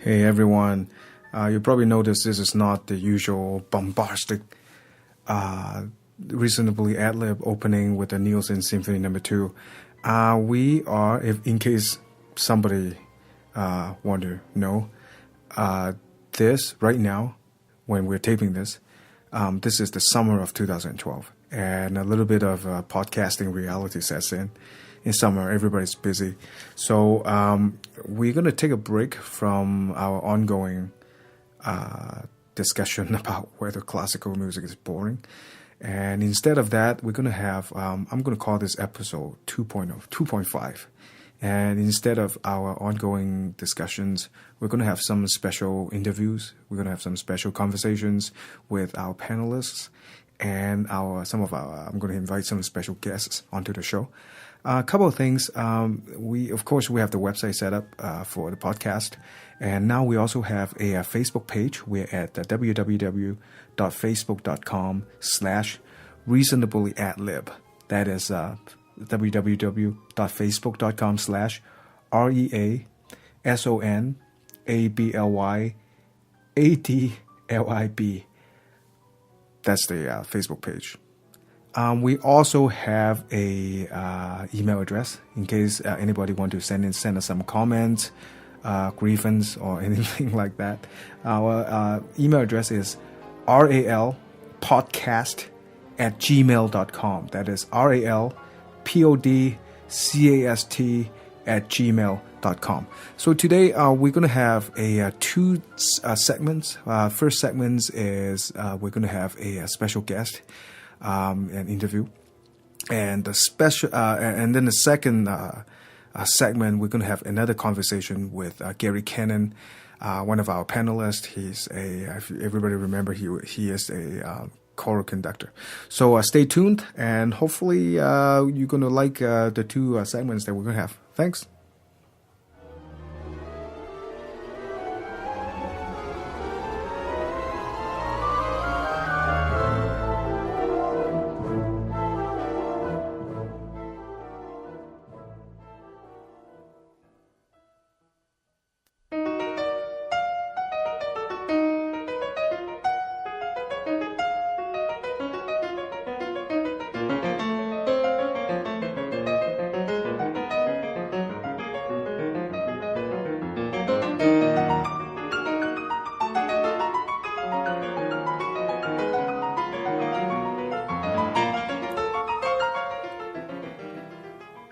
Hey everyone, you probably noticed this is not the usual bombastic, reasonably ad-lib opening with the Nielsen Symphony No. 2. We are, if in case somebody want to know, this right now, when we're taping this, this is the summer of 2012, and a little bit of podcasting reality sets in. In summer, everybody's busy. So we're going to take a break from our ongoing discussion about whether classical music is boring. And instead of that, we're going to have, I'm going to call this episode 2.5. And instead of our ongoing discussions, we're going to have some special interviews. We're going to have some special conversations with our panelists and I'm going to invite some special guests onto the show. A couple of things. We have the website set up for the podcast, and now we also have a Facebook page. We're at www.facebook.com/reasonablyadlib. That is www.facebook.com/reasonablyadlib. That's the Facebook page. We also have a email address in case anybody want to send us some comments, grievance, or anything like that. Our email address is ralpodcast@gmail.com. That is ralpodcast@gmail.com. So today we're going to have two segments. First segment is we're going to have a special guest. An interview, and and then the second segment, we're going to have another conversation with Gary Cannon, one of our panelists. He's if everybody remember, he is a choral conductor. So stay tuned, and hopefully you're going to like the two segments that we're going to have. Thanks.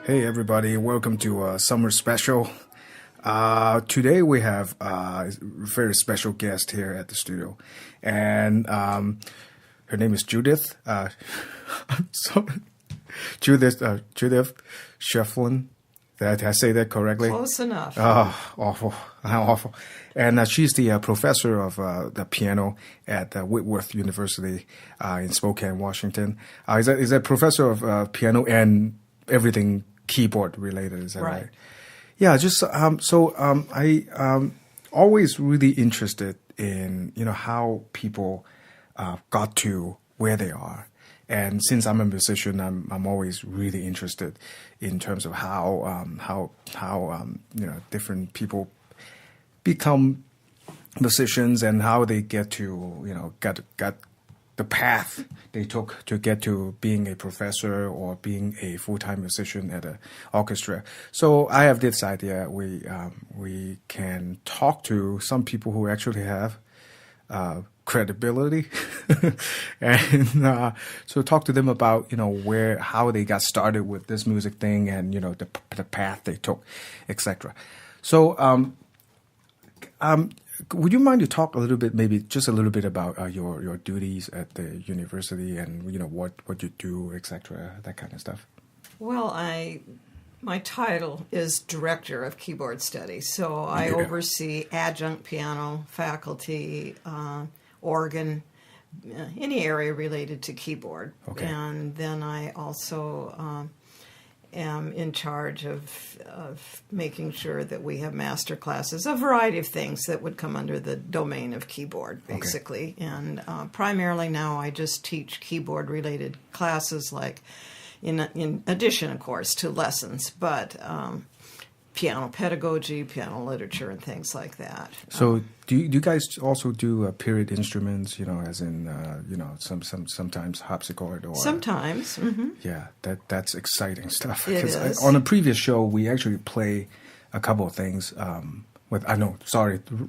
Hey everybody, welcome to a summer special. Today we have a very special guest here at the studio, and her name is Judith. I'm sorry, Judith Schefflin. Did I say that correctly? Close enough. Oh, awful! How awful! And she's the professor of the piano at Whitworth University in Spokane, Washington. Is that professor of piano and everything keyboard related? Is that right? Yeah. Just I always really interested in how people got to where they are. And since I'm a musician, I'm always really interested in terms of how different people become musicians and how they get to got the path they took to get to being a professor or being a full-time musician at an orchestra. So I have this idea: we can talk to some people who actually have credibility, and so talk to them about how they got started with this music thing, and the path they took, etc. So would you mind to talk a little bit, maybe just a little bit about your duties at the university and what you do, etc., that kind of stuff? Well, my title is Director of Keyboard Studies, so I oversee adjunct piano, faculty, organ, any area related to keyboard. Okay. And then I also am in charge of making sure that we have master classes, a variety of things that would come under the domain of keyboard, basically. Okay. And primarily now I just teach keyboard-related classes, like in addition, of course, to lessons. But piano pedagogy, piano literature, and things like that. So do you guys also do period instruments? As in sometimes harpsichord or Sometimes. Mm-hmm. Yeah, that's exciting stuff. It Because is. on a previous show, we actually play a couple of things.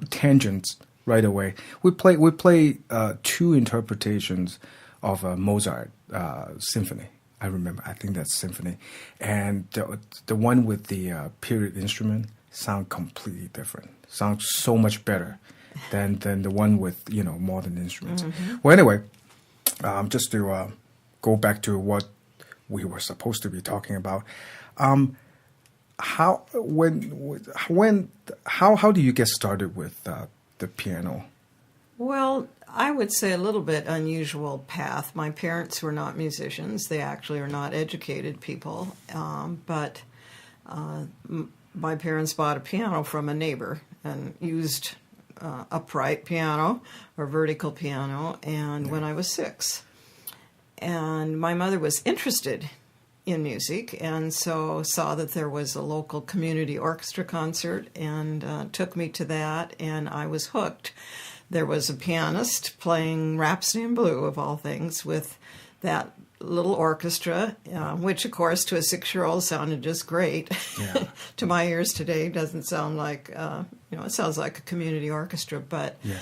Tangents right away. We play two interpretations of a Mozart symphony. I remember. I think that's symphony, and the one with the period instrument sound completely different. Sounds so much better than the one with modern instruments. Mm-hmm. Well, anyway, just to go back to what we were supposed to be talking about. How do you get started with the piano? Well, I would say a little bit unusual path. My parents were not musicians. They actually are not educated people. But my parents bought a piano from a neighbor and used upright piano or vertical piano, and when I was 6. And my mother was interested in music, and so saw that there was a local community orchestra concert and took me to that, and I was hooked. There was a pianist playing Rhapsody in Blue, of all things, with that little orchestra, which, of course, to a 6-year-old sounded just great. Yeah. To my ears today, doesn't sound like, it sounds like a community orchestra, but Yeah.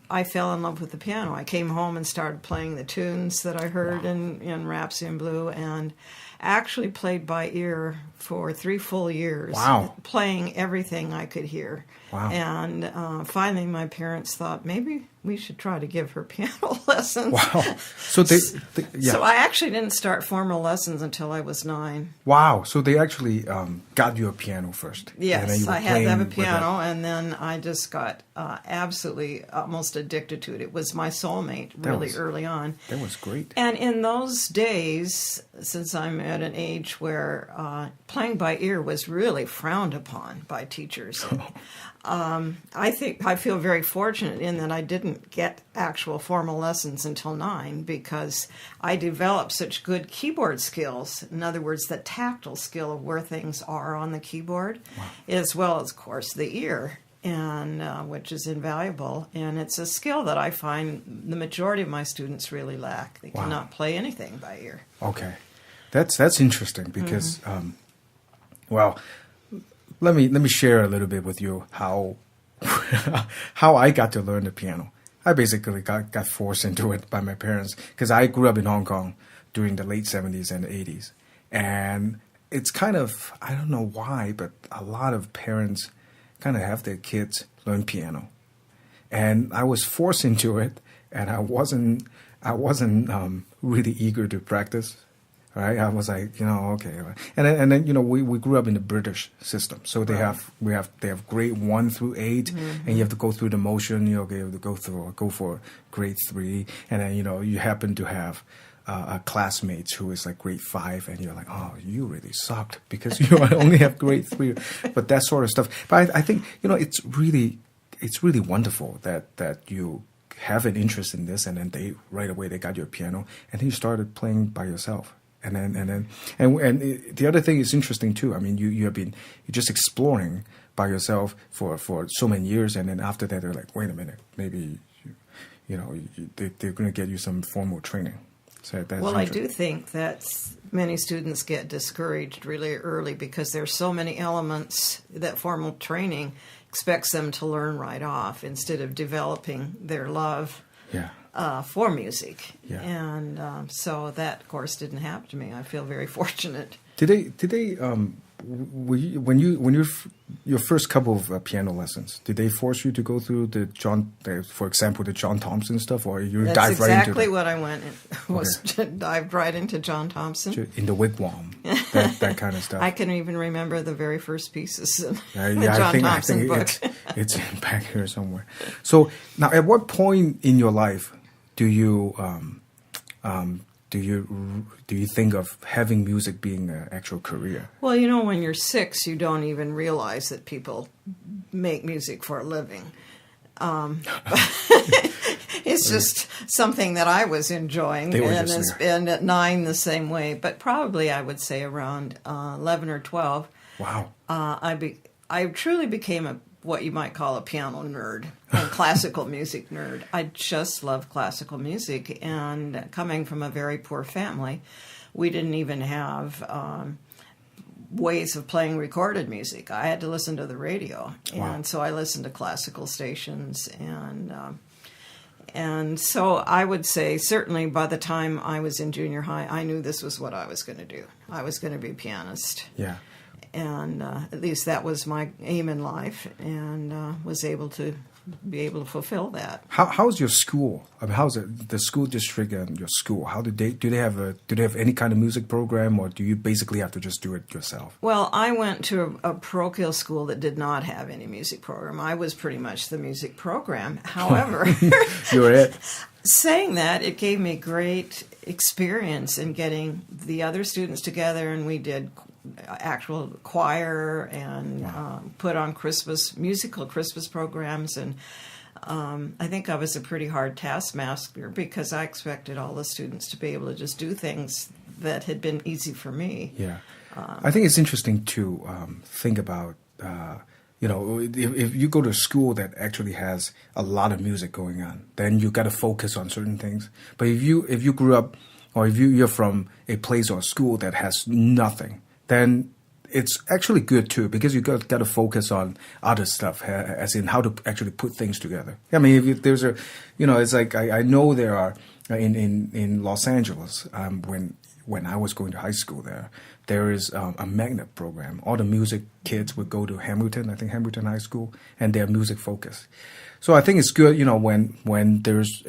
I fell in love with the piano. I came home and started playing the tunes that I heard in Rhapsody in Blue, and actually played by ear for 3 full years. Wow. Playing everything I could hear. Wow. And finally my parents thought maybe we should try to give her piano lessons. Wow. So yeah. So I actually didn't start formal lessons until I was 9. Wow. So they actually got you a piano first. And then Yes, you were I had to have a playing with piano, and then I just got absolutely almost addicted to it. It was my soulmate really early on. That was great. And in those days, since I'm at an age where playing by ear was really frowned upon by teachers, I feel very fortunate in that I didn't get actual formal lessons until 9, because I developed such good keyboard skills. In other words, the tactile skill of where things are on the keyboard, as well as, of course, the ear, and which is invaluable. And it's a skill that I find the majority of my students really lack. They cannot play anything by ear. Okay, that's interesting because, well, let me share a little bit with you how how I got to learn the piano. I basically got forced into it by my parents because I grew up in Hong Kong during the late 70s and 80s, and it's kind of, I don't know why, but a lot of parents kind of have their kids learn piano, and I was forced into it, and I wasn't really eager to practice. Right, I was like, okay, and then we grew up in the British system, so they have grade 1 through 8, and you have to go through the motion. You have to go for grade 3, and then you happen to have a classmate who is like grade 5, and you're like, oh, you really sucked because you only have grade 3, but that sort of stuff. But I think it's really wonderful that you have an interest in this, and then they right away they got your piano, and then you started playing by yourself. And the other thing is interesting too. I mean, you're just exploring by yourself for so many years, and then after that they're like, wait a minute, maybe they're going to get you some formal training. So that's I do think that many students get discouraged really early because there's so many elements that formal training expects them to learn right off instead of developing their love. Yeah. For music, Yeah. and so that, of course, didn't happen to me. I feel very fortunate. Did they when your first couple of piano lessons, did they force you to go through for example, the John Thompson stuff, or you That's dive right into exactly what I went was dived right into John Thompson in the wigwam, that kind of stuff? I can even remember the very first pieces in the yeah, John I Thompson think book. it's back here somewhere. So now, at what point in your life do you think of having music being an actual career? Well, when you're 6, you don't even realize that people make music for a living. It's just something that I was enjoying, and at 9 the same way. But probably I would say around 11 or 12, Wow. I truly became what you might call a piano nerd, a classical music nerd. I just love classical music, and coming from a very poor family, we didn't even have ways of playing recorded music. I had to listen to the radio, and so I listened to classical stations, and so I would say certainly by the time I was in junior high, I knew this was what I was going to do. I was going to be a pianist. Yeah. And at least that was my aim in life, and was able to fulfill that. How's your school? I mean, how's it, the school district and your school? How do they have any kind of music program, or do you basically have to just do it yourself? Well, I went to a parochial school that did not have any music program. I was pretty much the music program. However, You're it. saying that, it gave me great experience in getting the other students together, and we did actual choir and put on musical Christmas programs, and I think I was a pretty hard taskmaster because I expected all the students to be able to just do things that had been easy for me. Yeah, I think it's interesting to think about. If you go to a school that actually has a lot of music going on, then you got to focus on certain things. But if you grew up, or if you're from a place or a school that has nothing, then it's actually good too, because you got to focus on other stuff, as in how to actually put things together. I mean, if there's it's like I know there are in Los Angeles, when I was going to high school there is a magnet program. All the music kids would go to Hamilton High School, and they're music focused. So I think it's good, when there's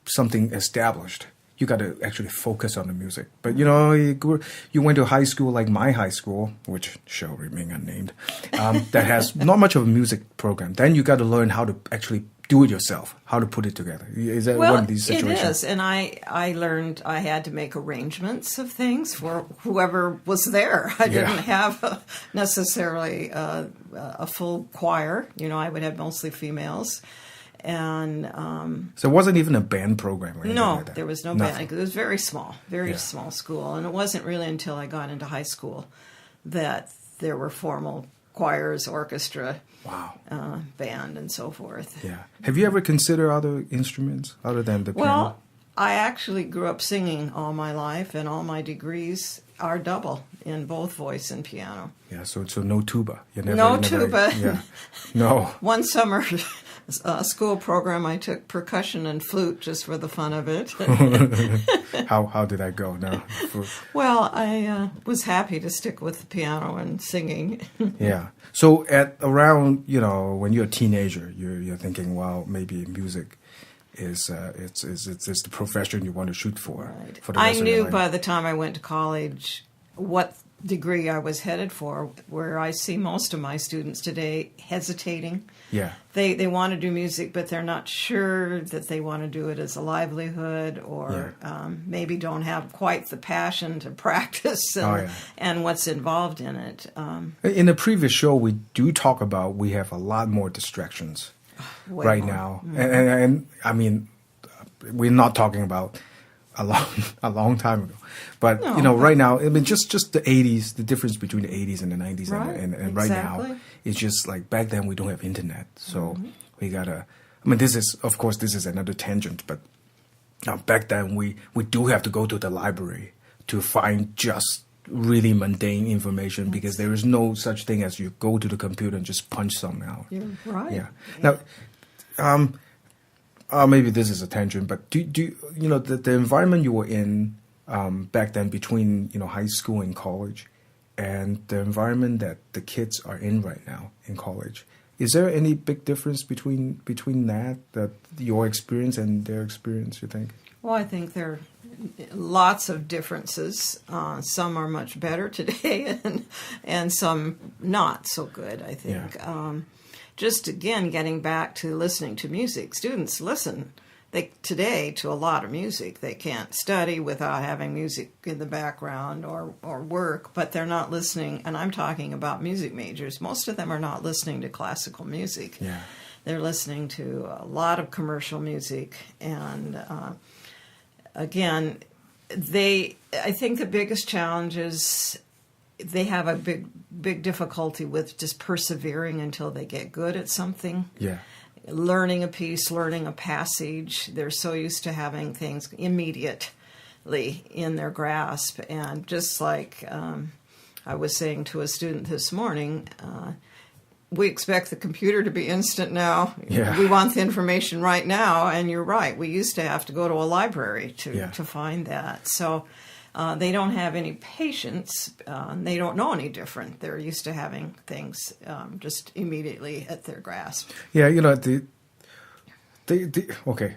something established, you got to actually focus on the music. But you went to high school like my high school, which shall remain unnamed, that has not much of a music program. Then you got to learn how to actually do it yourself, how to put it together. Is that one of these situations? It is, and I learned I had to make arrangements of things for whoever was there. I didn't have necessarily a full choir. I would have mostly females. And so it wasn't even a band program or anything no, like that? There was no band. It was very small school. And it wasn't really until I got into high school that there were formal choirs, orchestra, band, and so forth. Yeah. Have you ever considered other instruments other than the piano? Well, I actually grew up singing all my life, and all my degrees are double in both voice and piano. Yeah, so no tuba. Tuba. Yeah. No. One summer school program, I took percussion and flute just for the fun of it. How did that go? No. Well, I was happy to stick with the piano and singing. Yeah. So at around when you're a teenager, you're thinking, well, maybe music is it's the profession you want to shoot for. Right. For the rest I of your knew life. by the time I went to college what degree I was headed for, where I see most of my students today hesitating. Yeah. They want to do music, but they're not sure that they want to do it as a livelihood, or maybe don't have quite the passion to practice and what's involved in it. In the previous show, we do talk about we have a lot more distractions right now. Mm-hmm. And I mean, we're not talking about a long time ago. But, right now, I mean, just the 80s, the difference between the 80s and the 90s and right now, it's just like back then we don't have internet. So we got to, I mean, this is another tangent, but back then we do have to go to the library to find just really mundane information, because there is no such thing as you go to the computer and just punch something out. You're right. Yeah. Now, maybe this is a tangent, but do the environment you were in back then between high school and college, and the environment that the kids are in right now in college, is there any big difference between that your experience and their experience, you think? Well, I think there are lots of differences. Some are much better today, and some not so good, I think. Yeah. Just again, getting back to listening to music. Students listen today to a lot of music. They can't study without having music in the background or work, but they're not listening. And I'm talking about music majors. Most of them are not listening to classical music. Yeah. They're listening to a lot of commercial music. And again, I think the biggest challenge is they have a big difficulty with just persevering until they get good at something. Yeah. Learning a piece, learning a passage. They're so used to having things immediately in their grasp. And just like I was saying to a student this morning, we expect the computer to be instant now. Yeah. We want the information right now. And you're right. We used to have to go to a library to find that. So they don't have any patience. They don't know any different. They're used to having things just immediately at their grasp. Yeah, okay.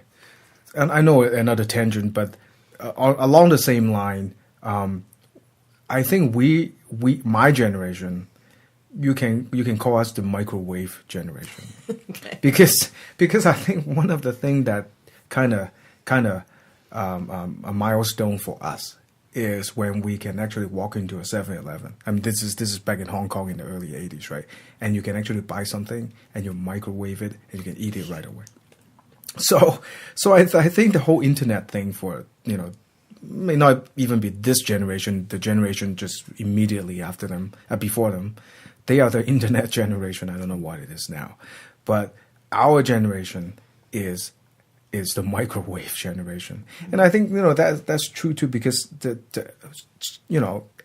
And I know another tangent, but along the same line, I think my generation, you can call us the microwave generation. Okay. Because I think one of the things that kind of a milestone for us is when we can actually walk into a 7-Eleven. I mean, this is back in Hong Kong in the early 80s, right? And you can actually buy something and you microwave it and you can eat it right away. So I think the whole internet thing for, may not even be this generation, the generation just immediately after them, before them. They are the internet generation. I don't know what it is now. But our generation is the microwave generation. And I think, that's true too, because the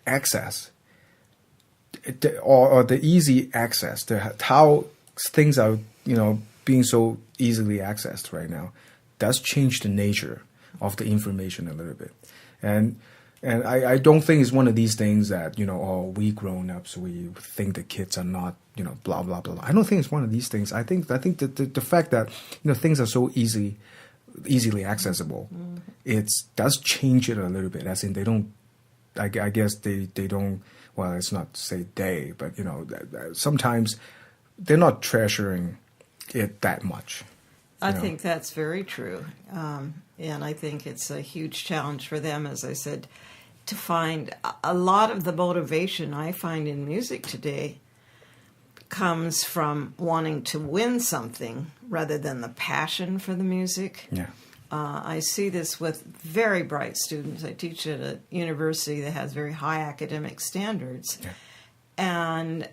access, or the easy access, how things are, being so easily accessed right now, does change the nature of the information a little bit. And I don't think it's one of these things that, we grown-ups, we think the kids are not, blah, blah, blah. I don't think it's one of these things. I think that the fact that, things are so easily accessible, it does change it a little bit. As in, they don't, I guess they don't, well, it's not to say they, but, sometimes they're not treasuring it that much. I think that's very true. And I think it's a huge challenge for them, as I said, to find a lot of the motivation I find in music today comes from wanting to win something rather than the passion for the music. Yeah. I see this with very bright students. I teach at a university that has very high academic standards. Yeah. And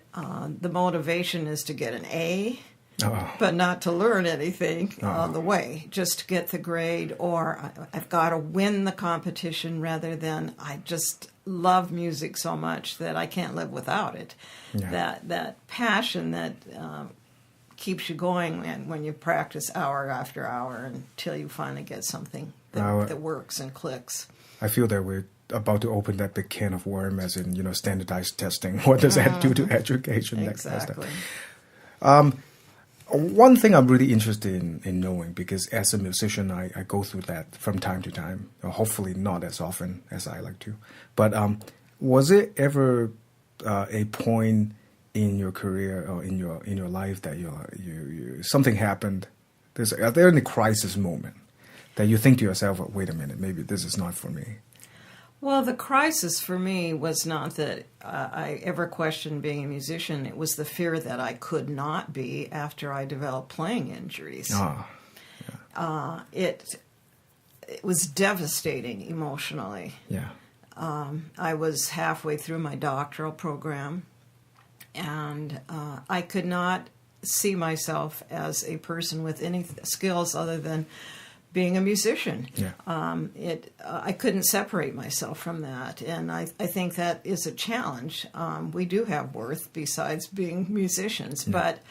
the motivation is to get an A, Oh. but not to learn anything on the way, just to get the grade, or I've got to win the competition rather than I just love music so much that I can't live without it. Yeah. That passion that keeps you going, and when you practice hour after hour until you finally get something that works and clicks. I feel that we're about to open that big can of worm, as in, standardized testing. What does that do to education? Exactly. One thing I'm really interested in knowing, because as a musician, I go through that from time to time, hopefully not as often as I like to. But was it ever a point in your career or in your life that you something happened? Are there any crisis moment that you think to yourself, oh, wait a minute, maybe this is not for me? Well, the crisis for me was not that I ever questioned being a musician. It was the fear that I could not be after I developed playing injuries. Oh, yeah. It was devastating emotionally. Yeah. I was halfway through my doctoral program, and I could not see myself as a person with any skills other than being a musician. Yeah. I couldn't separate myself from that, and I think that is a challenge. We do have worth besides being musicians, but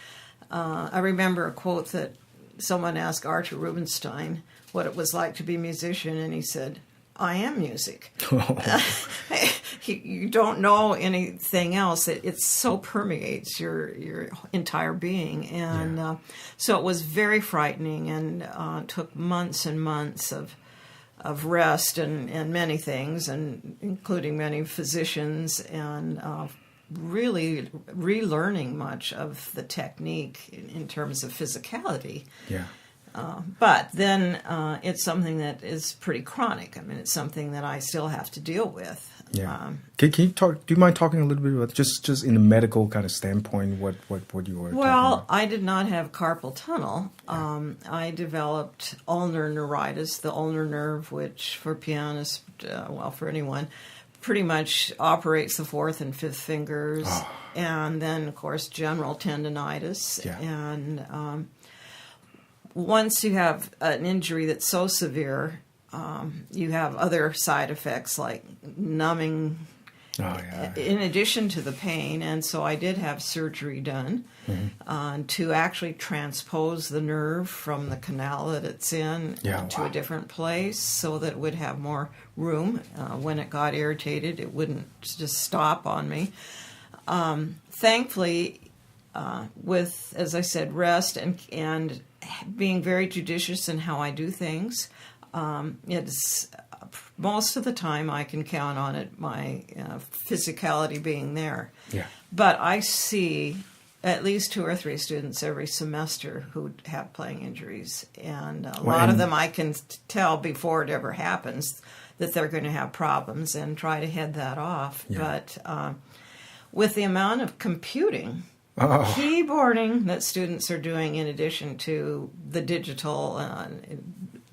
I remember a quote that someone asked Archer Rubinstein what it was like to be a musician, and he said, I am music. You don't know anything else. It so permeates your entire being. And so it was very frightening, and took months and months of rest and many things, and including many physicians, and really relearning much of the technique in terms of physicality. Yeah. But then it's something that is pretty chronic. I mean, it's something that I still have to deal with. Yeah. Can you talk? Do you mind talking a little bit about just in a medical kind of standpoint what you were? Well, I did not have carpal tunnel. I developed ulnar neuritis, the ulnar nerve, which for pianists, for anyone, pretty much operates the fourth and fifth fingers, and then of course general tendonitis. Yeah. And once you have an injury that's so severe, you have other side effects like numbing. In addition to the pain, and so I did have surgery done to actually transpose the nerve from the canal that it's in to a different place so that it would have more room. When it got irritated, it wouldn't just stop on me. Thankfully, with, as I said, rest and being very judicious in how I do things, it's most of the time I can count on it, my physicality being there. Yeah. But I see at least 2 or 3 students every semester who have playing injuries. And a lot of them I can tell before it ever happens that they're going to have problems and try to head that off. Yeah. But with the amount of computing, keyboarding that students are doing in addition to the digital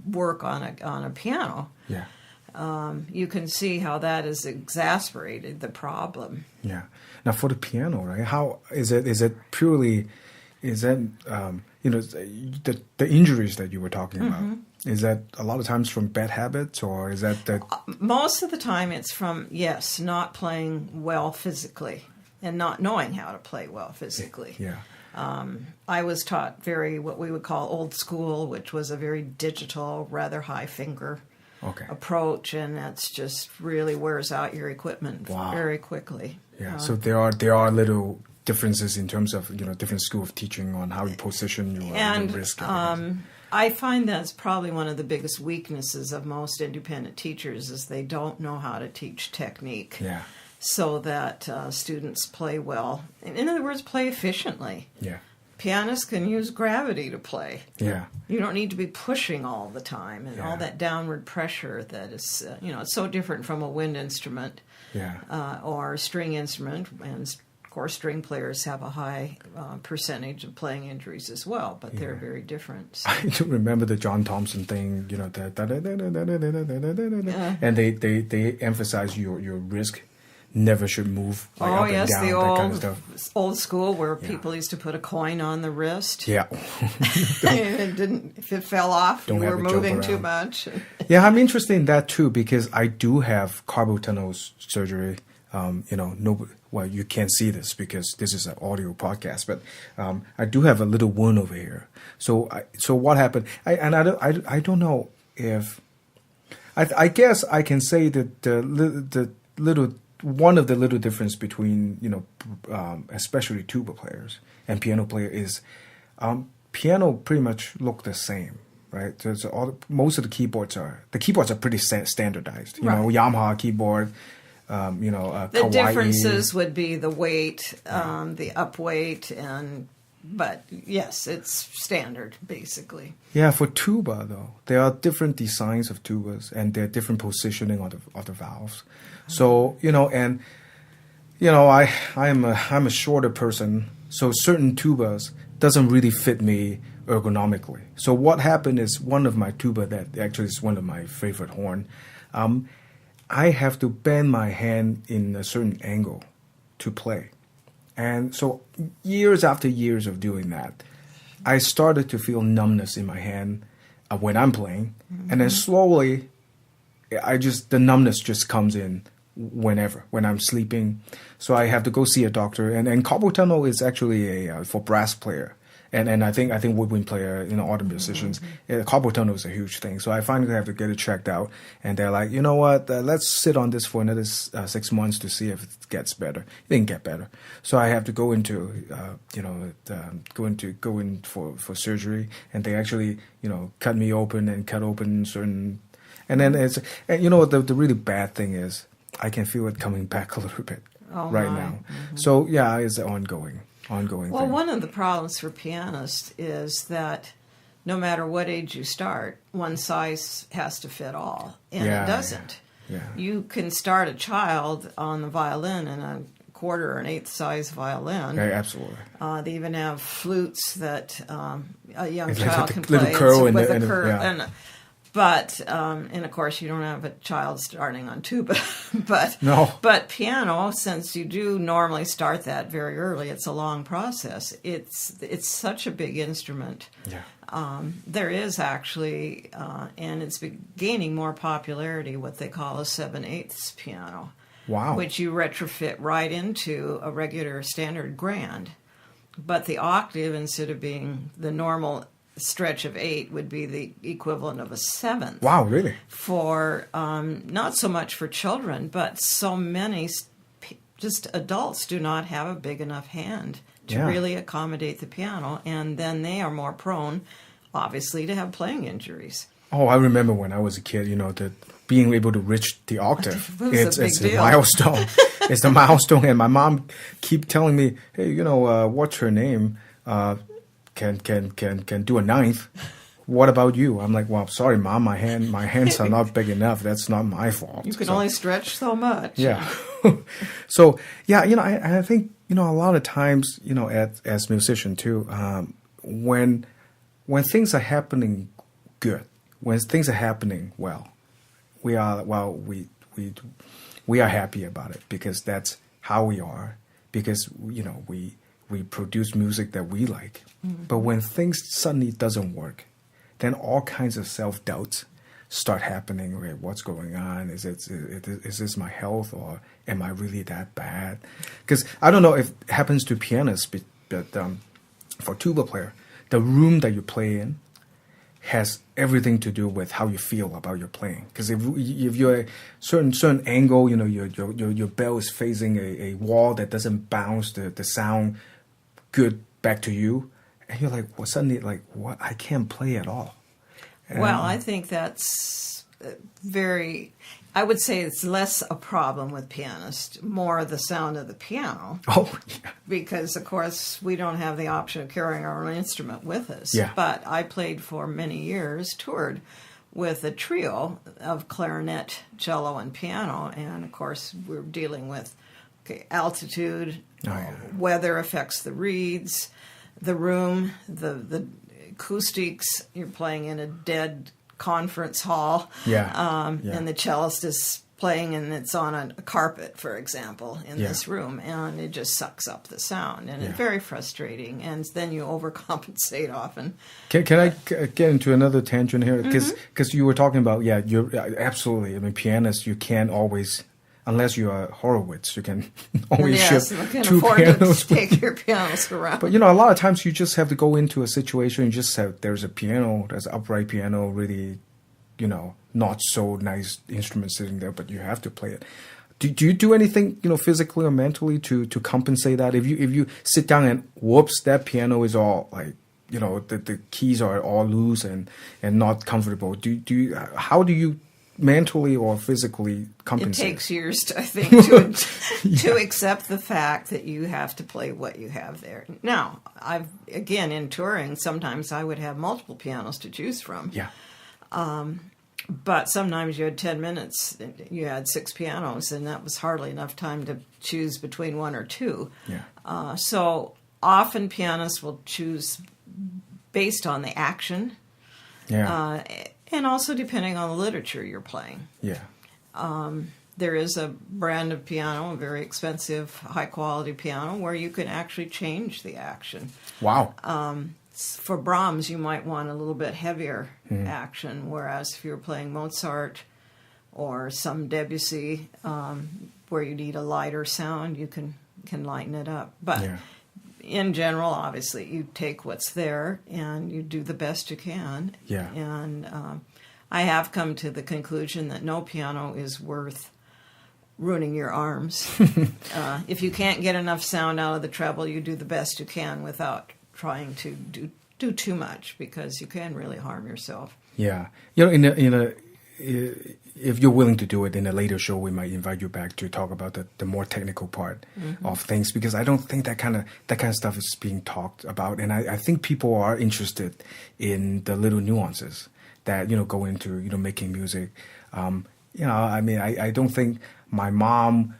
work on a piano, you can see how that has exacerbated the problem. Yeah. Now for the piano, right? How is it? Is it purely? Is that the injuries that you were talking about? Is that a lot of times from bad habits, or is that most of the time it's from not playing well physically and not knowing how to play well physically. Yeah. I was taught what we would call old school, which was a very digital, rather high finger approach, and that's just really wears out your equipment very quickly. Yeah. So there are little differences in terms of different school of teaching on how you position your wrist. I find that's probably one of the biggest weaknesses of most independent teachers is they don't know how to teach technique. Yeah. So that students play well. In other words, play efficiently. Yeah. Pianists can use gravity to play. Yeah. You don't need to be pushing all the time and all that downward pressure that is, it's so different from a wind instrument or a string instrument. And of course, string players have a high percentage of playing injuries as well, but they're very different. So. I do remember the John Thompson thing, and they emphasize your wrist never should move. Like up and down, the old kind of stuff. Old school where people used to put a coin on the wrist. Yeah. If it fell off, you were moving too much. Yeah, I'm interested in that too because I do have carpal tunnel surgery. You can't see this because this is an audio podcast, but I do have a little wound over here. So what happened? I don't know if I guess I can say that the little. One of the little difference between, especially tuba players and piano player is piano pretty much look the same, right? So most of the keyboards are pretty standardized. Yamaha keyboard, The Kawaii. differences would be the weight, the up weight, but yes, it's standard basically. Yeah, for tuba though, there are different designs of tubas and there are different positioning of the valves. So I'm a shorter person, so certain tubas doesn't really fit me ergonomically. So what happened is one of my tuba that actually is one of my favorite horn. I have to bend my hand in a certain angle to play, and so years after years of doing that, I started to feel numbness in my hand when I'm playing, and then slowly, the numbness just comes in when I'm sleeping. So I have to go see a doctor. And carpal tunnel is actually for brass player. And I think woodwind player, all the musicians, carpal tunnel is a huge thing. So I finally have to get it checked out. And they're like, you know what? Let's sit on this for another 6 months to see if it gets better. It didn't get better. So I have to go in for surgery. And they actually, cut me open and cut open certain. And then the really bad thing is I can feel it coming back a little bit now. Mm-hmm. So it's an ongoing thing. Well, one of the problems for pianists is that no matter what age you start, one size has to fit all, and it doesn't. Yeah. You can start a child on the violin in a quarter or an eighth size violin. Yeah, absolutely. They even have flutes that a young it's child like can little play curl with and a curl. And But and of course you don't have a child starting on tuba, but No. but piano, since you do normally start that very early, it's a long process. It's such a big instrument. Yeah. There is actually, and it's gaining more popularity, what they call a 7/8 piano. Wow. Which you retrofit right into a regular standard grand. But the octave, instead of being the normal stretch of 8, would be the equivalent of a 7th. Wow, really? For, not so much for children, but so many just adults do not have a big enough hand to Yeah. really accommodate the piano, and then they are more prone, obviously, to have playing injuries. Oh, I remember when I was a kid, that being able to reach the octave, It was a big it's deal. a milestone. It's a milestone, and my mom keep telling me, "Hey, what's her name? Can do a ninth. What about you?" I'm like, "Well, I'm sorry, Mom. My hands are not big enough. That's not my fault." You can So, only stretch so much. yeah. So yeah, I think a lot of times, as musician too, when things are happening good, when things are happening well, we are happy about it because that's how we are. Because we produce music that we like. Mm-hmm. But when things suddenly doesn't work, then all kinds of self-doubts start happening. Okay, what's going on? Is this my health, or am I really that bad? Because I don't know if it happens to pianists, but for tuba player, the room that you play in has everything to do with how you feel about your playing. Because if you're a certain angle, your bell is facing a wall that doesn't bounce the sound good back to you, and you're like, well, suddenly, like, what? I can't play at all. Well, I think that's I would say it's less a problem with pianists, more the sound of the piano. Oh, yeah. Because, of course, we don't have the option of carrying our own instrument with us. Yeah. But I played for many years, toured with a trio of clarinet, cello, and piano. And, of course, we're dealing with altitude, weather affects the reeds, the room, the acoustics. You're playing in a dead conference hall. And the cellist is playing and it's on a carpet, for example, in this room, and it just sucks up the sound, and it's very frustrating, and then you overcompensate often. Can I get into another tangent here? Because you were talking about, you're absolutely, I mean, pianists, you can't always, unless you are Horowitz, you can always ship you can two afford pianos. to take your pianos around. But, a lot of times you just have to go into a situation, you just have, there's a piano, there's an upright piano, really, not so nice instrument sitting there, but you have to play it. Do you do anything, physically or mentally to compensate that? If you sit down and whoops, that piano is all like, the keys are all loose and not comfortable. How do you mentally or physically compensate? It takes years, I think, to accept the fact that you have to play what you have there. Now, in touring, sometimes I would have multiple pianos to choose from. Yeah. But sometimes you had 10 minutes, you had 6 pianos, and that was hardly enough time to choose between one or two. Yeah. So often pianists will choose based on the action. Yeah. And also depending on the literature you're playing. Yeah. There is a brand of piano, a very expensive, high-quality piano, where you can actually change the action. Wow. For Brahms, you might want a little bit heavier action, whereas if you're playing Mozart or some Debussy, where you need a lighter sound, you can lighten it up. But in general, obviously, you take what's there and you do the best you can. Yeah. And I have come to the conclusion that no piano is worth ruining your arms. If you can't get enough sound out of the treble, you do the best you can without trying to do too much, because you can really harm yourself. Yeah, if you're willing to do it in a later show, we might invite you back to talk about the more technical part of things, because I don't think that kind of stuff is being talked about, and I think people are interested in the little nuances that go into making music. I don't think my mom,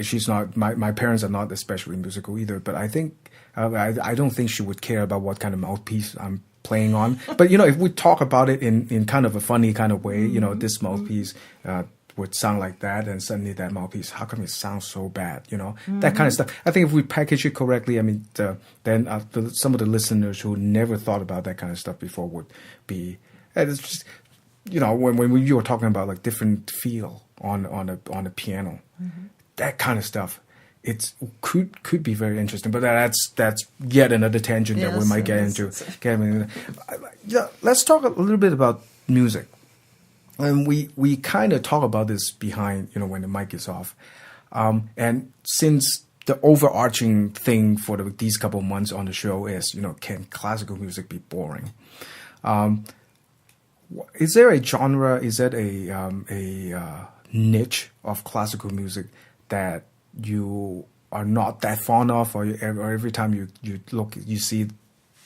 she's not, my parents are not especially musical either, but I think I don't think she would care about what kind of mouthpiece I'm playing on. But, if we talk about it in kind of a funny kind of way, this mouthpiece would sound like that, and suddenly that mouthpiece, how come it sounds so bad? That kind of stuff. I think if we package it correctly, then some of the listeners who never thought about that kind of stuff before would be, and it's just, when you were talking about like different feel on a piano, that kind of stuff, it could be very interesting. But that's yet another tangent that we might get into. Let's talk a little bit about music. And we kind of talk about this behind, when the mic is off. And since the overarching thing for these couple months on the show is, can classical music be boring? Is there a genre? Is that a niche of classical music that you are not that fond of, or every time you look, you see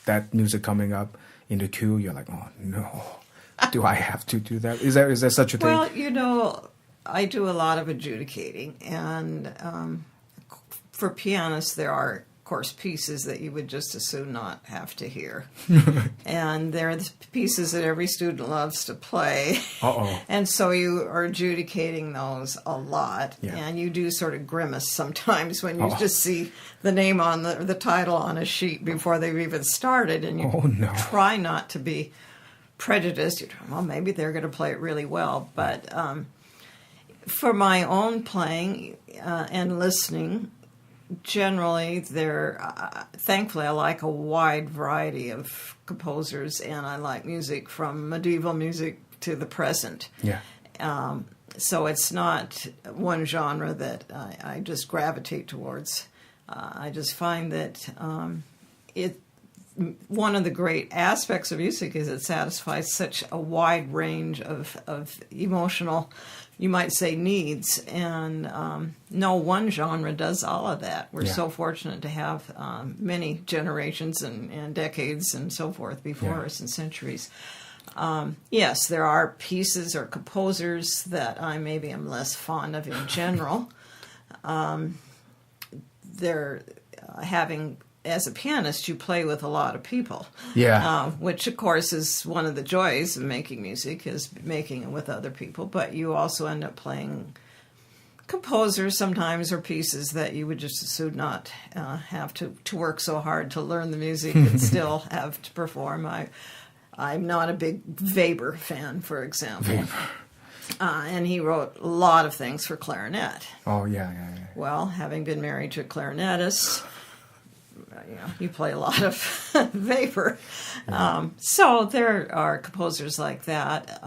that music coming up in the queue, you're like, oh no, do I have to do that? Is there such a thing? Well, I do a lot of adjudicating, and for pianists, there are, of course, pieces that you would just as soon not have to hear. And they're the pieces that every student loves to play. And so you are adjudicating those a lot. Yeah. And you do sort of grimace sometimes when you just see the name on the title on a sheet before they've even started. And you try not to be prejudiced. Well, maybe they're going to play it really well. But for my own playing and listening, generally, thankfully, I like a wide variety of composers, and I like music from medieval music to the present. Yeah. So it's not one genre that I just gravitate towards. I just find that one of the great aspects of music is it satisfies such a wide range of emotional, you might say, needs, and no one genre does all of that. We're so fortunate to have many generations and decades and so forth before us and centuries. Yes, there are pieces or composers that I maybe am less fond of in general. They're having... As a pianist, you play with a lot of people, which, of course, is one of the joys of making music, is making it with other people. But you also end up playing composers sometimes, or pieces that you would just as soon not have to work so hard to learn the music and still have to perform. I'm not a big Weber fan, for example. And he wrote a lot of things for clarinet. Oh, yeah. Well, having been married to a clarinetist... you play a lot of Weber. So there are composers like that.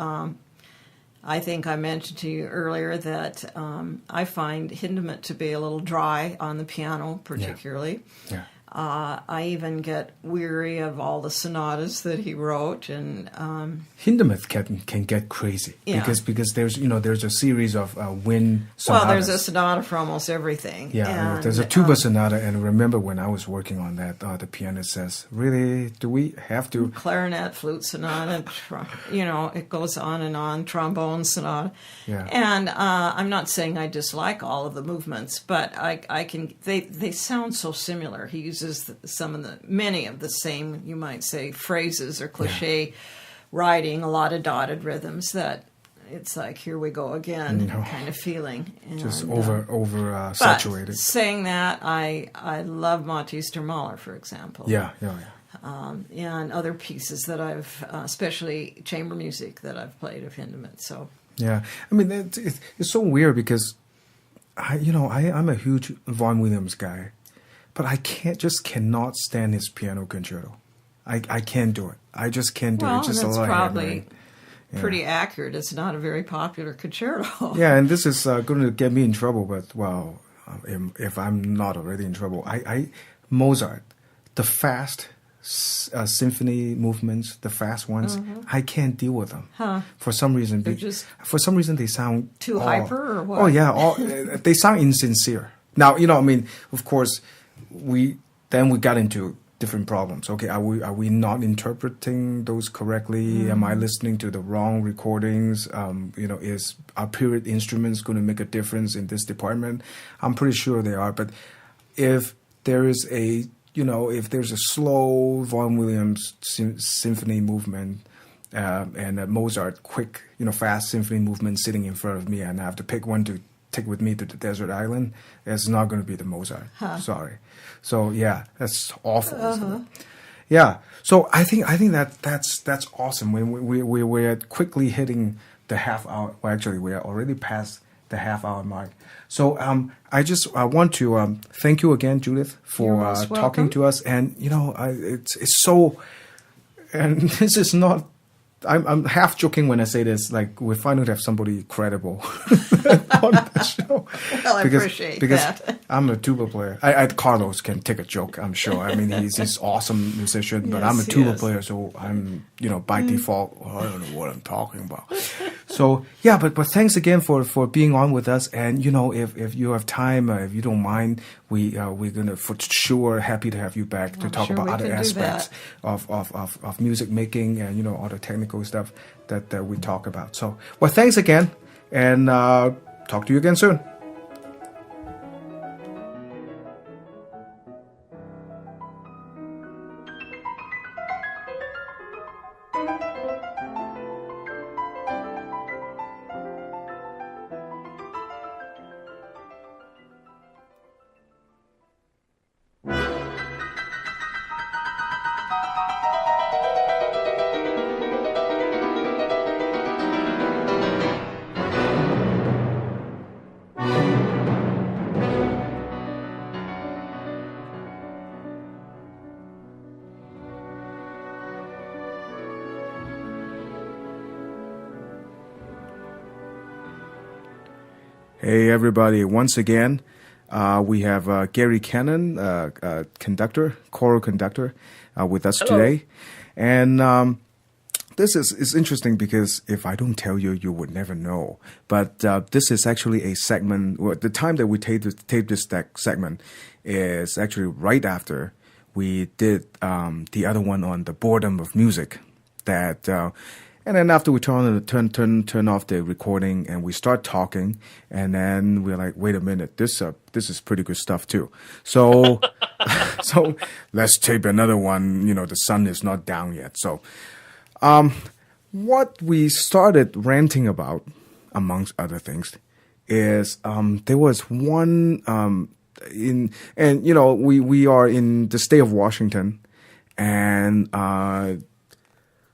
I think I mentioned to you earlier that I find Hindemith to be a little dry on the piano, particularly. Yeah. I even get weary of all the sonatas that he wrote, and Hindemith can get crazy because there's a series of wind sonatas. Well, there's a sonata for almost everything. Yeah, there's a tuba sonata, and remember when I was working on that, the pianist says, "Really, do we have to?" Clarinet, flute sonata, it goes on and on. Trombone sonata, yeah. And I'm not saying I dislike all of the movements, but I can. They sound so similar. He uses many of the same, you might say, phrases or cliche writing, a lot of dotted rhythms that it's like, here we go again, kind of feeling. And, just over saturated. But saying that, I love Matthias Mahler, for example. Yeah. And other pieces that I've, especially chamber music that I've played of Hindemith. So yeah, I mean it's so weird because I'm a huge Vaughan Williams guy. But I cannot stand his piano concerto. I can't do it. I just can't do it. It's just that's a lot probably pretty accurate. It's not a very popular concerto. Yeah, and this is going to get me in trouble. But if I'm not already in trouble, Mozart, the fast symphony movements, the fast ones, I can't deal with them. For some reason, they sound too hyper or what? Oh yeah, they sound insincere. Now of course. We got into different problems. Okay, are we not interpreting those correctly? Am I listening to the wrong recordings? Is our period instruments going to make a difference in this department? I'm pretty sure they are. But if there is a if there's a slow Vaughan Williams symphony movement and a Mozart quick, fast symphony movement sitting in front of me, and I have to pick one to take with me to the desert island, it's not going to be the Mozart. Sorry. So yeah, that's awful. Isn't it? Yeah. So I think that's awesome. We're quickly hitting the half hour. Well, actually, we are already past the half hour mark. So I just want to thank you again, Judith, for talking to us. And it's so. And this is not. I'm half joking when I say this. Like, we're finally to have somebody credible on the show. Well, I appreciate that. I'm a tuba player. Carlos can take a joke, I'm sure. I mean, he's this awesome musician, but I'm a tuba player, so I'm, by default, I don't know what I'm talking about. So, yeah, but thanks again for being on with us. And, if you have time, if you don't mind, we're going to, for sure, happy to have you back to talk about other aspects of music making and, all the technical stuff that we talk about. So, well, thanks again, and talk to you again soon. Hey, everybody. Once again, we have Gary Cannon, choral conductor, with us today. And this is interesting because if I don't tell you, you would never know. But this is actually a segment. Well, the time that we tape this segment is actually right after we did the other one on the boredom of music. And then after we turn off the recording and we start talking, and then we're like, wait a minute, this is pretty good stuff too. So so let's tape another one. The sun is not down yet. So what we started ranting about, amongst other things, is there was one we are in the state of Washington, and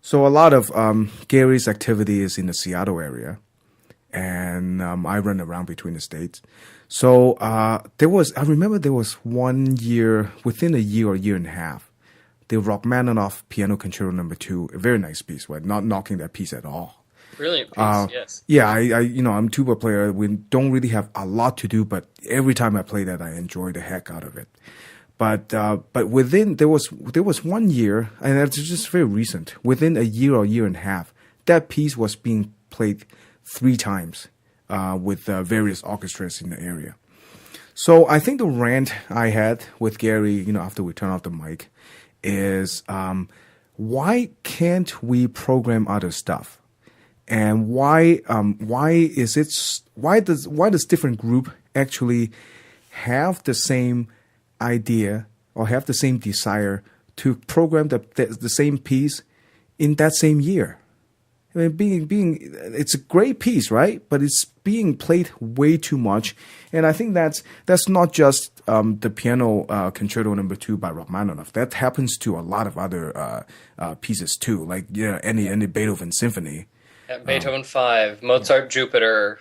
so a lot of Gary's activity is in the Seattle area, and I run around between the states. So I remember there was 1 year, within a year or year and a half, the Rachmaninoff Piano Concerto No. 2, a very nice piece, right? Not knocking that piece at all. Brilliant piece, yes. Yeah, I'm a tuba player. We don't really have a lot to do, but every time I play that, I enjoy the heck out of it. But there was 1 year, and it's just very recent. Within a year or year and a half, that piece was being played 3 times with various orchestras in the area. So I think the rant I had with Gary, after we turned off the mic, is why can't we program other stuff, and why does different group actually have the same idea or have the same desire to program the same piece in that same year? I mean, it's a great piece, right? But it's being played way too much, and I think that's not just the Piano Concerto No. 2 by Rachmaninoff. That happens to a lot of other pieces too, like any Beethoven symphony. Beethoven 5, Mozart Jupiter.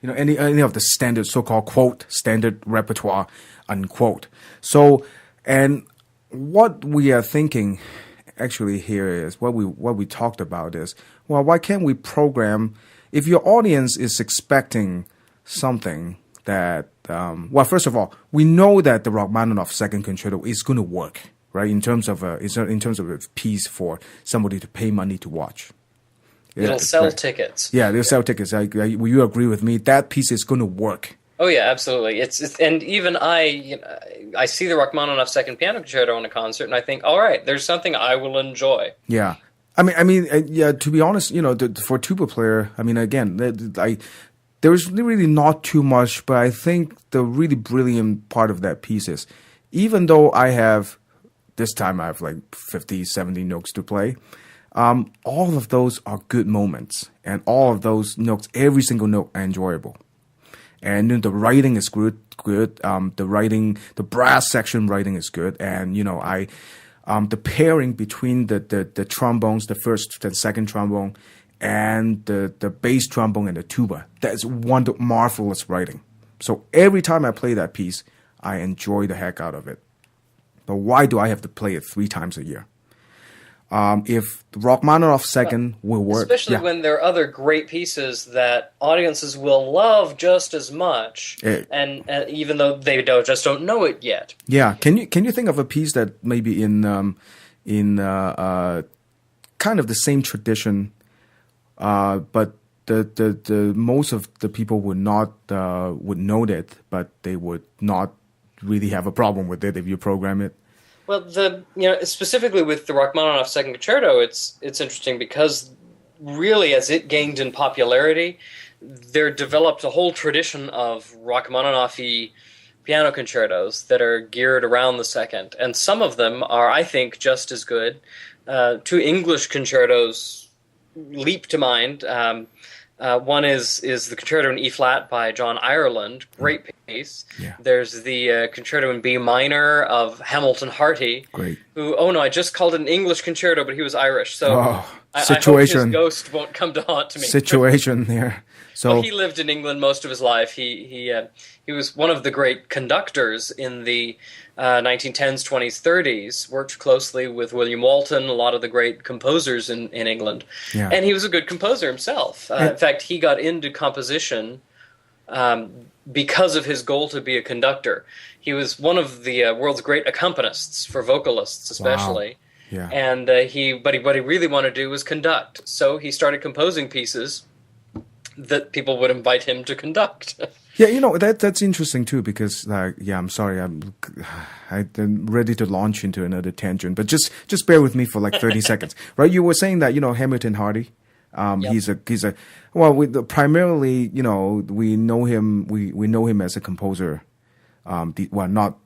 Any of the standard, so-called quote standard repertoire, unquote. So, and what we are thinking actually here is what we talked about is, well, why can't we program, if your audience is expecting something that, first of all, we know that the Rachmaninoff Second Concerto is going to work, right? In terms of a piece for somebody to pay money to watch. It'll sell tickets. Yeah, they'll sell tickets. Will you agree with me? That piece is going to work. Oh yeah, absolutely. It's and even I see the Rachmaninoff Second Piano Concerto in a concert, and I think, all right, there's something I will enjoy. Yeah, I mean, to be honest, for a tuba player, I mean, again, there's really not too much, but I think the really brilliant part of that piece is, even though I have this time I have like 50, 70 notes to play. All of those are good moments, and all of those notes, every single note, are enjoyable. And then the writing is good. The brass section writing is good, and the pairing between the trombones, the first and second trombone, and the bass trombone and the tuba, that is marvelous writing. So every time I play that piece, I enjoy the heck out of it. But why do I have to play it 3 times a year? If Rachmaninoff's second will work, especially when there are other great pieces that audiences will love just as much, and even though they just don't know it yet. Yeah, can you think of a piece that maybe in kind of the same tradition, but the most of the people would not would know it, but they would not really have a problem with it if you program it? Well, specifically with the Rachmaninoff Second Concerto, it's interesting because really, as it gained in popularity, there developed a whole tradition of Rachmaninoff-y piano concertos that are geared around the second, and some of them are, I think, just as good. 2 English concertos leap to mind. One is the Concerto in E flat by John Ireland, great piece. Yeah. There's the Concerto in B minor of Hamilton Harty, Great. who, I just called it an English concerto, but he was Irish, so situation. I hope his ghost won't come to haunt me. Situation there. So well, he lived in England most of his life. He was one of the great conductors in the 1910s, 20s, 30s, worked closely with William Walton, a lot of the great composers in England. Yeah. And he was a good composer himself. In fact, he got into composition because of his goal to be a conductor. He was one of the world's great accompanists for vocalists, especially. Wow. Yeah. And what he really wanted to do was conduct. So he started composing pieces that people would invite him to conduct. Yeah, that's interesting too, because I'm sorry, I'm ready to launch into another tangent, but just bear with me for like 30 seconds, right? You were saying that Hamilton Harty, Yep. primarily we know him as a composer, not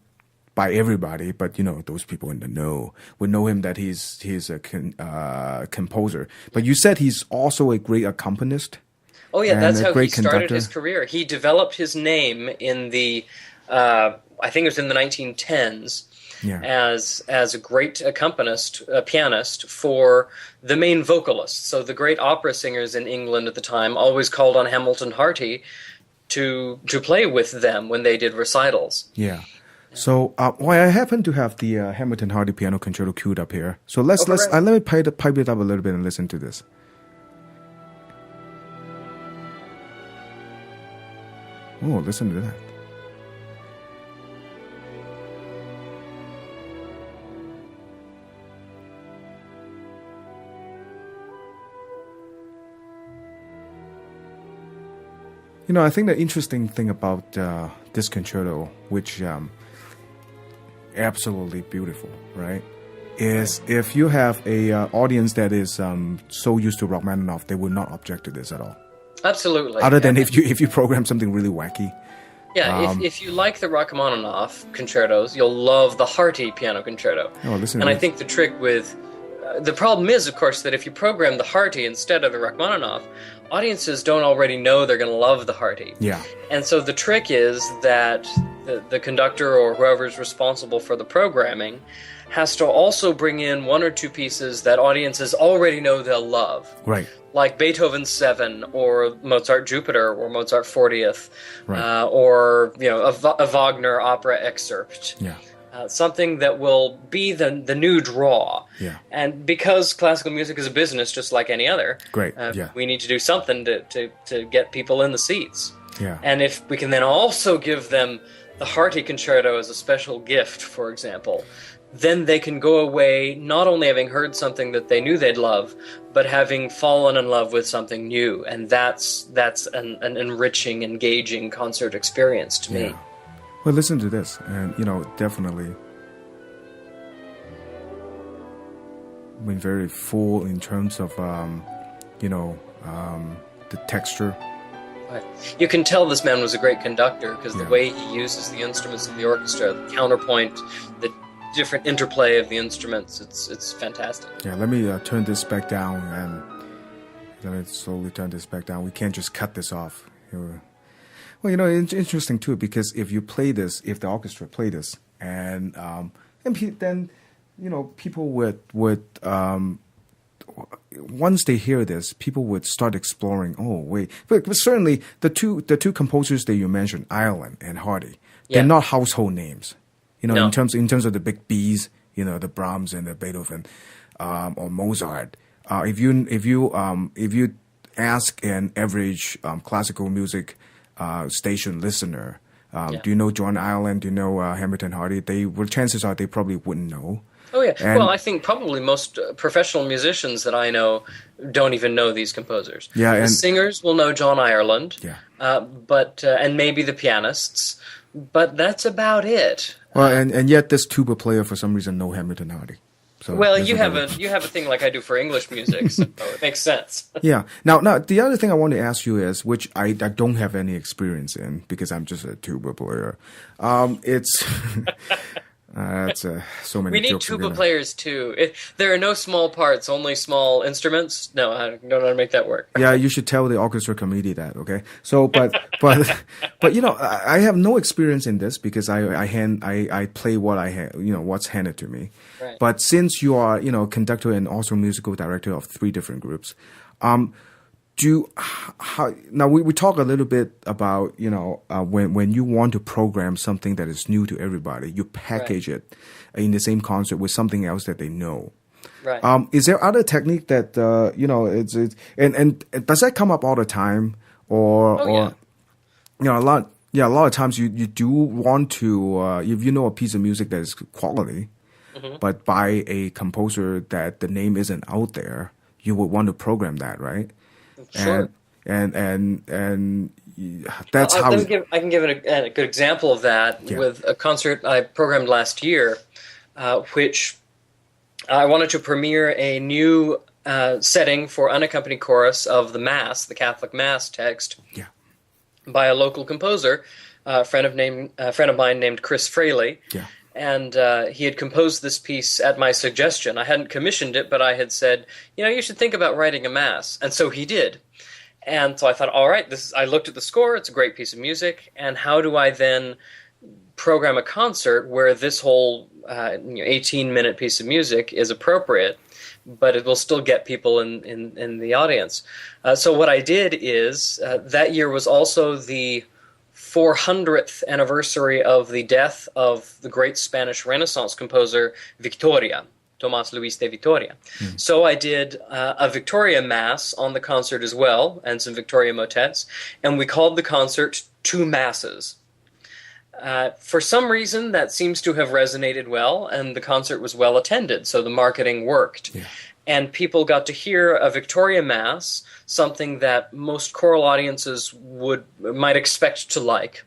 by everybody, but those people in the know would know him that he's a composer. But you said he's also a great accompanist. Oh yeah, that's how he started conductor. his career. He developed his name in the, I think it was in the 1910s, as a great accompanist, pianist for the main vocalists. So the great opera singers in England at the time always called on Hamilton Harty to play with them when they did recitals. Yeah. So, I happen to have the Hamilton Harty Piano Concerto queued up here. So let me pipe it up a little bit and listen to this. Oh, listen to that. I think the interesting thing about this concerto, which absolutely beautiful, right, is if you have a audience that is so used to Rachmaninoff, they would not object to this at all. Absolutely. Other than if you program something really wacky. Yeah, if you like the Rachmaninoff concertos, you'll love the Harty piano concerto. Oh, listen. And I think the trick with the problem is, of course, that if you program the Harty instead of the Rachmaninoff, audiences don't already know they're going to love the Harty. Yeah. And so the trick is that the conductor or whoever's responsible for the programming has to also bring in 1 or 2 pieces that audiences already know they'll love. Right. Like Beethoven's 7 or Mozart Jupiter or Mozart 40th, right. Or a Wagner opera excerpt. Yeah. Something that will be the new draw. Yeah. And because classical music is a business just like any other, great. We need to do something to get people in the seats. Yeah. And if we can then also give them the Harty concerto as a special gift, for example, then they can go away not only having heard something that they knew they'd love, but having fallen in love with something new. And that's an enriching, engaging concert experience to me. Well, listen to this, and definitely very full in terms of the texture. You can tell this man was a great conductor because the way he uses the instruments of the orchestra, the counterpoint, the different interplay of the instruments. It's fantastic. Yeah, let me turn this back down, and let me slowly turn this back down. We can't just cut this off. Well, it's interesting too, because if you play this, if the orchestra play this, and then people would once they hear this, people would start exploring. Oh, wait, but certainly the two composers that you mentioned, Ireland and Hardy, they're not household names. No. in terms of the big B's, the Brahms and the Beethoven, or Mozart. If you ask an average classical music station listener, do you know John Ireland? Do you know Hamilton Hardy? Chances are they probably wouldn't know. Oh yeah. Well, I think probably most professional musicians that I know don't even know these composers. Yeah, the singers will know John Ireland. Yeah. But and maybe the pianists, but that's about it. Well, and yet this tuba player for some reason know Hamilton Hardy. So well, you have a thing like I do for English music, so it makes sense. Yeah. Now the other thing I want to ask you is, which I don't have any experience in because I'm just a tuba player. It's that's so many. We need jokes tuba players too. There are no small parts, only small instruments. No, I don't know how to make that work. Yeah, you should tell the orchestra committee that. Okay. So, but I have no experience in this because I play what what's handed to me. Right. But since you are conductor and also musical director of 3 different groups, now we talk a little bit about when you want to program something that is new to everybody, you package it in the same concert with something else that they know. Right. Is there other technique that it's and does that come up all the time or a lot of times you do want to if you know a piece of music that is quality, but by a composer that the name isn't out there, you would want to program that, right? Sure. And that's how. I can give a good example of that with a concert I programmed last year, which I wanted to premiere a new setting for unaccompanied chorus of the Mass, the Catholic Mass text, by a local composer, a friend of mine named Chris Fraley. Yeah. And he had composed this piece at my suggestion. I hadn't commissioned it, but I had said, you should think about writing a mass. And so he did. And so I thought, all right, I looked at the score. It's a great piece of music. And how do I then program a concert where this whole 18-minute piece of music is appropriate, but it will still get people in the audience? So what I did is that year was also the 400th anniversary of the death of the great Spanish Renaissance composer Victoria, Tomás Luis de Vitoria. So I did a Victoria Mass on the concert as well, and some Victoria motets, and we called the concert Two Masses. For some reason, that seems to have resonated well, and the concert was well attended, so the marketing worked. Yeah. And people got to hear a Victoria Mass, something that most choral audiences might expect to like,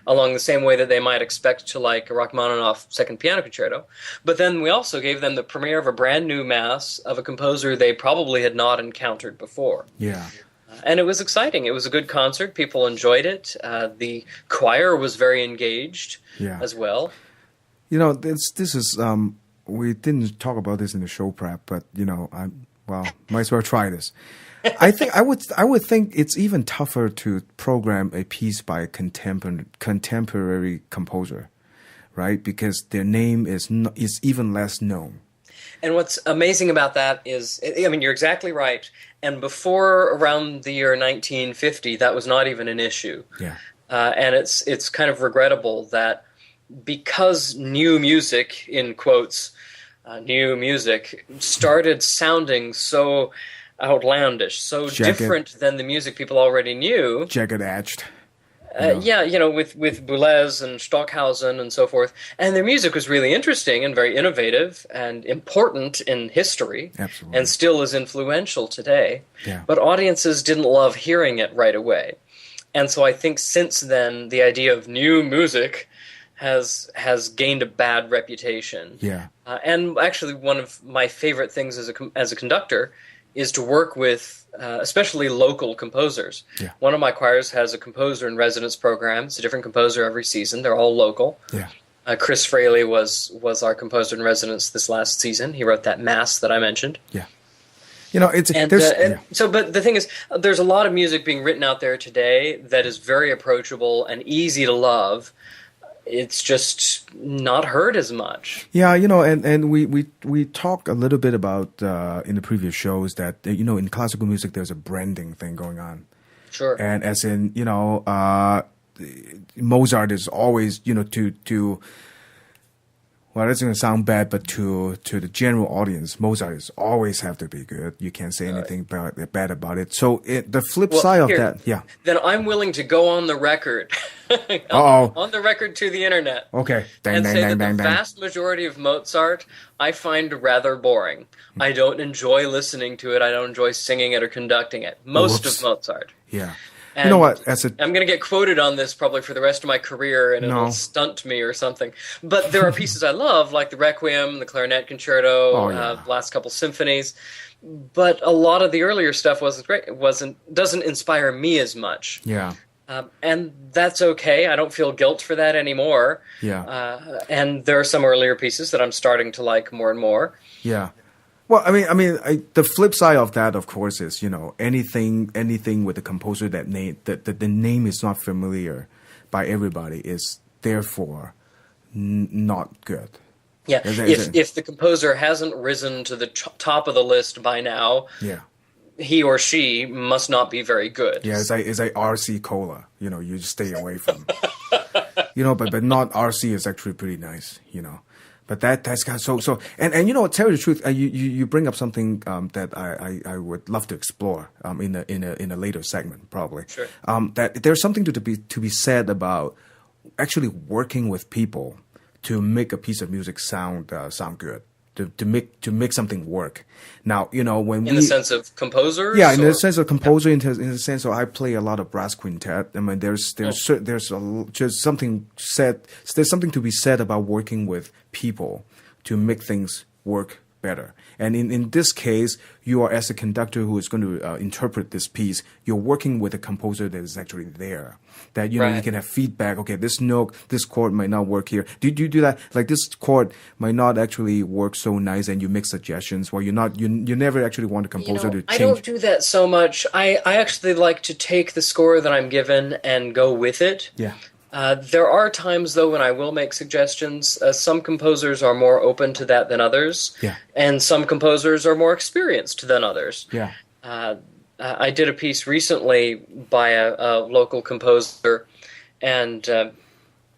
along the same way that they might expect to like a Rachmaninoff Second Piano Concerto. But then we also gave them the premiere of a brand new Mass of a composer they probably had not encountered before. Yeah. And it was exciting. It was a good concert. People enjoyed it. The choir was very engaged as well. This is... we didn't talk about this in the show prep, but might as well try this. I think I would think it's even tougher to program a piece by a contemporary composer, right? Because their name is even less known. And what's amazing about that is, you're exactly right. And before around the year 1950, that was not even an issue. Yeah. And it's kind of regrettable that because new music, in quotes, new music, started sounding so outlandish, so different than the music people already knew. Jagged-edged. With Boulez and Stockhausen and so forth. And their music was really interesting and very innovative and important in history. Absolutely. And still is influential today. Yeah. But audiences didn't love hearing it right away. And so I think since then, the idea of new music has gained a bad reputation. Yeah. And actually, one of my favorite things as a conductor is to work with especially local composers. Yeah. One of my choirs has a composer in residence program. It's a different composer every season. They're all local. Yeah. Chris Fraley was our composer in residence this last season. He wrote that Mass that I mentioned. Yeah. You know, it's so. But the thing is, there's a lot of music being written out there today that is very approachable and easy to love. It's just not heard as much. Yeah, you know, and we talked a little bit about in the previous shows that you know, in classical music there's a branding thing going on. Sure. And as in, you know, Mozart is always, you know, to well, that's going to sound bad, but to the general audience, Mozart is always have to be good. You can't say anything bad about it. So the flip side of that, yeah. Then I'm willing to go on the record, on the record to the internet, okay, and say that the vast majority of Mozart I find rather boring. I don't enjoy listening to it. I don't enjoy singing it or conducting it. Most of Mozart. Yeah. And you know what? I'm going to get quoted on this probably for the rest of my career, and it'll stunt me or something. But there are pieces I love, like the Requiem, the Clarinet Concerto, the last couple symphonies. But a lot of the earlier stuff wasn't great. Doesn't inspire me as much. Yeah. And that's okay. I don't feel guilt for that anymore. Yeah. And there are some earlier pieces that I'm starting to like more and more. Yeah. Well, I mean, the flip side of that, of course, is, you know, anything with the composer that the name is not familiar by everybody is therefore not good. Yeah, if the composer hasn't risen to the top of the list by now, yeah, he or she must not be very good. Yeah, it's like RC Cola. You know, you just stay away from. You know, but not RC is actually pretty nice. You know. But that's got so and you know, tell you the truth, you bring up something that I would love to explore in a later segment probably. Sure. That there's something to be said about actually working with people to make a piece of music sound good. To make something work. Now, you know, when in the sense of composers. Yeah, in the sense of composer, in the sense of I play a lot of brass quintet. I mean, there's just something said. There's something to be said about working with people to make things work better. And in this case, you are, as a conductor who is going to interpret this piece, you're working with a composer that is actually there. That, you know, you can have feedback. Okay, this note, this chord might not work here. Do you do that? Like, this chord might not actually work so nice, and you make suggestions. Well, you never actually want a composer to change. I don't do that so much. I actually like to take the score that I'm given and go with it. Yeah. There are times, though, when I will make suggestions. Some composers are more open to that than others. Yeah. And some composers are more experienced than others. Yeah. I did a piece recently by a local composer, and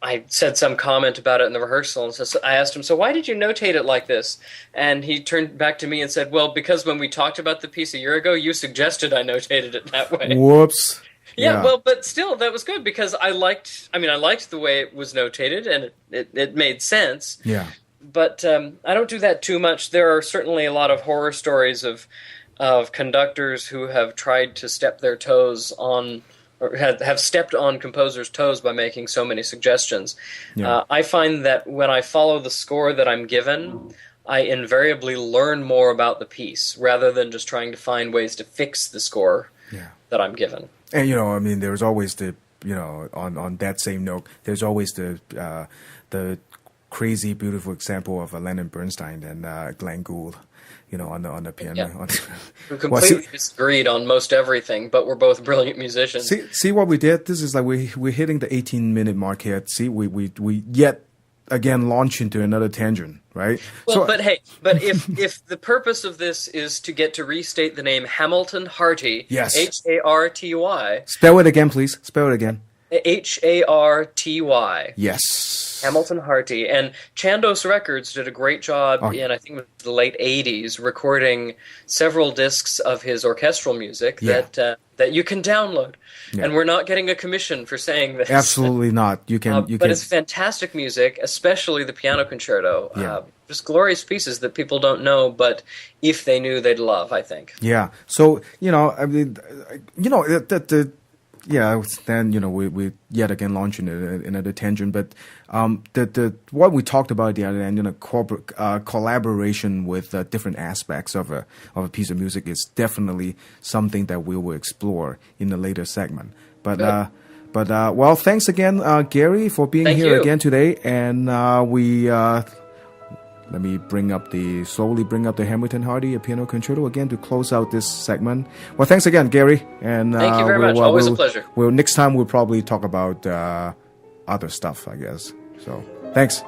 I said some comment about it in the rehearsal, and so I asked him, so why did you notate it like this? And he turned back to me and said, well, because when we talked about the piece a year ago, you suggested I notated it that way. Whoops. Yeah, well, but still, that was good because I liked the way it was notated, and it made sense. Yeah. But I don't do that too much. There are certainly a lot of horror stories of conductors who have tried to step their toes on, or have stepped on composers' toes by making so many suggestions. Yeah. I find that when I follow the score that I'm given, I invariably learn more about the piece rather than just trying to find ways to fix the score that I'm given. And, you know, I mean, there's always the, you know, on that same note, there's always the crazy, beautiful example of Leonard Bernstein and Glenn Gould, you know, on the piano. Yeah. We completely disagreed on most everything, but we're both brilliant musicians. See what we did? This is like we're hitting the 18-minute mark here. See, we yet again launch into another tangent, right? Well, but if the purpose of this is to get to restate the name Hamilton Harty, yes, Harty. Spell it again, please. Spell it again. Harty. Yes. Hamilton Harty. And Chandos Records did a great job in, I think, the late 80s, recording several discs of his orchestral music that you can download. Yeah. And we're not getting a commission for saying this. Absolutely not. But it's fantastic music, especially the piano concerto. Yeah. Just glorious pieces that people don't know, but if they knew, they'd love, I think. Yeah. So, you know, I mean, you know, then, you know, we yet again launch into another tangent, but what we talked about the other end, you know, collaboration with different aspects of a piece of music is definitely something that we will explore in the later segment. But But well, thanks again, Gary, for being Thank here you. again today. And let me slowly bring up the Hamilton Hardy Piano Concerto again to close out this segment. Well, thanks again, Gary. And Thank you very much. Always a pleasure. Next time we'll probably talk about other stuff, I guess. So thanks.